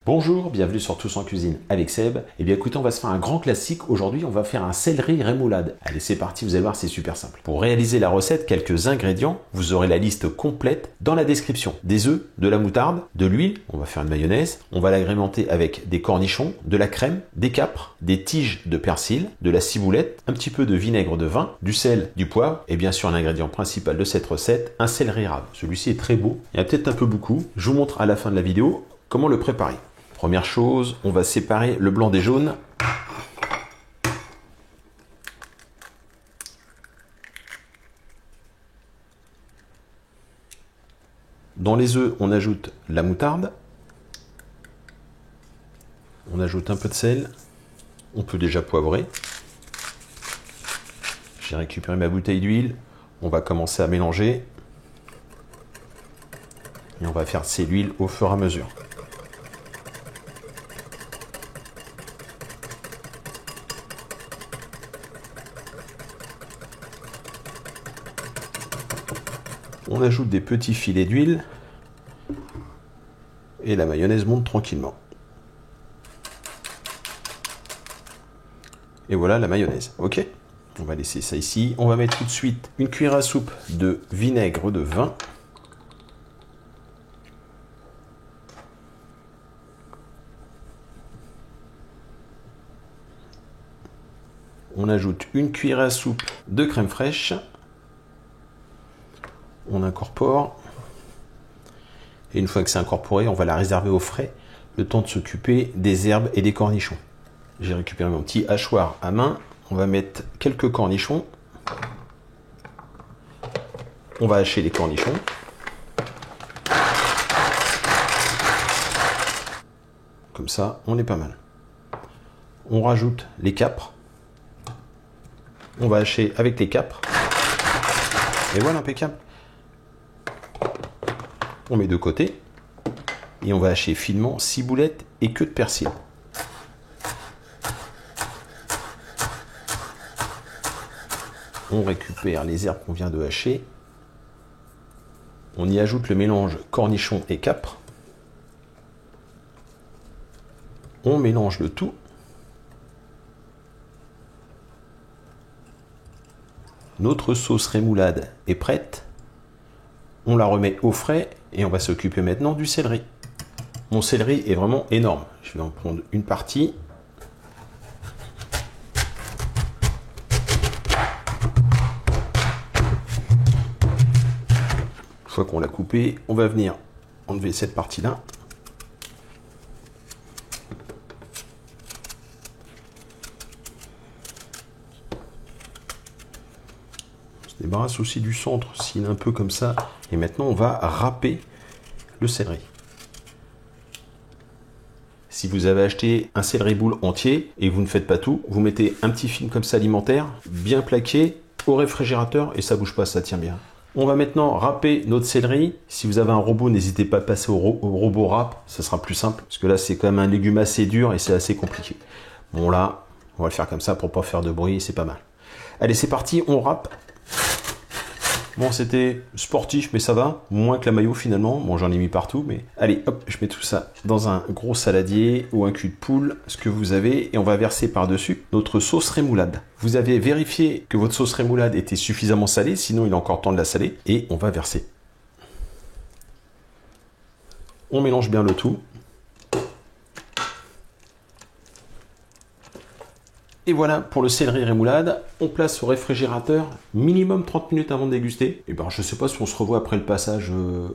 Bonjour, bienvenue sur Tous en Cuisine avec Seb. Eh bien écoutez, on va se faire un grand classique. Aujourd'hui, on va faire un céleri rémoulade. Allez, c'est parti, vous allez voir, c'est super simple. Pour réaliser la recette, quelques ingrédients. Vous aurez la liste complète dans la description. Des œufs, de la moutarde, de l'huile, on va faire une mayonnaise. On va l'agrémenter avec des cornichons, de la crème, des capres, des tiges de persil, de la ciboulette, un petit peu de vinaigre de vin, du sel, du poivre et bien sûr l'ingrédient principal de cette recette, un céleri rave. Celui-ci est très beau, il y en a peut-être un peu beaucoup. Je vous montre à la fin de la vidéo comment le préparer. Première chose, on va séparer le blanc des jaunes. Dans les œufs, on ajoute la moutarde. On ajoute un peu de sel. On peut déjà poivrer. J'ai récupéré ma bouteille d'huile. On va commencer à mélanger. Et on va verser l'huile au fur et à mesure. On ajoute des petits filets d'huile et la mayonnaise monte tranquillement. Et voilà la mayonnaise. Ok, on va laisser ça ici. On va mettre tout de suite une cuillère à soupe de vinaigre de vin. On ajoute une cuillère à soupe de crème fraîche. On incorpore. Et une fois que c'est incorporé, on va la réserver au frais, le temps de s'occuper des herbes et des cornichons. J'ai récupéré mon petit hachoir à main. On va mettre quelques cornichons. On va hacher les cornichons. Comme ça, on est pas mal. On rajoute les capres. On va hacher avec les capres. Et voilà, impeccable. On met de côté. Et on va hacher finement ciboulette et queue de persil. On récupère les herbes qu'on vient de hacher. On y ajoute le mélange cornichon et capre. On mélange le tout. Notre sauce rémoulade est prête. On la remet au frais et on va s'occuper maintenant du céleri. Mon céleri est vraiment énorme. Je vais en prendre une partie. Une fois qu'on l'a coupé, on va venir enlever cette partie-là. On se débarrasse aussi du centre s'il est un peu comme ça. Et maintenant, on va râper le céleri. Si vous avez acheté un céleri boule entier et que vous ne faites pas tout, vous mettez un petit film comme ça alimentaire, bien plaqué, au réfrigérateur et ça bouge pas, ça tient bien. On va maintenant râper notre céleri. Si vous avez un robot, n'hésitez pas à passer au robot râpe, ça sera plus simple. Parce que là, c'est quand même un légume assez dur et c'est assez compliqué. Bon là, on va le faire comme ça pour pas faire de bruit, c'est pas mal. Allez, c'est parti, on râpe. Bon, c'était sportif, mais ça va. Moins que la mayo finalement. Bon, j'en ai mis partout, mais allez, hop, je mets tout ça dans un gros saladier ou un cul de poule, ce que vous avez, et on va verser par-dessus notre sauce rémoulade. Vous avez vérifié que votre sauce rémoulade était suffisamment salée, sinon il est encore temps de la saler, et on va verser. On mélange bien le tout. Et voilà pour le céleri rémoulade. On place au réfrigérateur minimum 30 minutes avant de déguster. Et ben je sais pas si on se revoit après le passage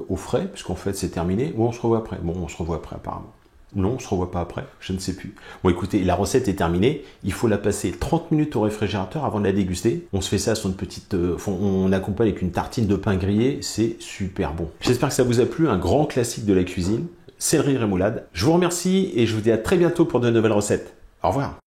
au frais, puisqu'en fait c'est terminé, ou on se revoit après. Bon, on se revoit après apparemment. Non, on se revoit pas après, je ne sais plus. Bon écoutez, la recette est terminée. Il faut la passer 30 minutes au réfrigérateur avant de la déguster. On se fait ça sur une petite... on accompagne avec une tartine de pain grillé. C'est super bon. J'espère que ça vous a plu. Un grand classique de la cuisine. Céleri rémoulade. Je vous remercie et je vous dis à très bientôt pour de nouvelles recettes. Au revoir.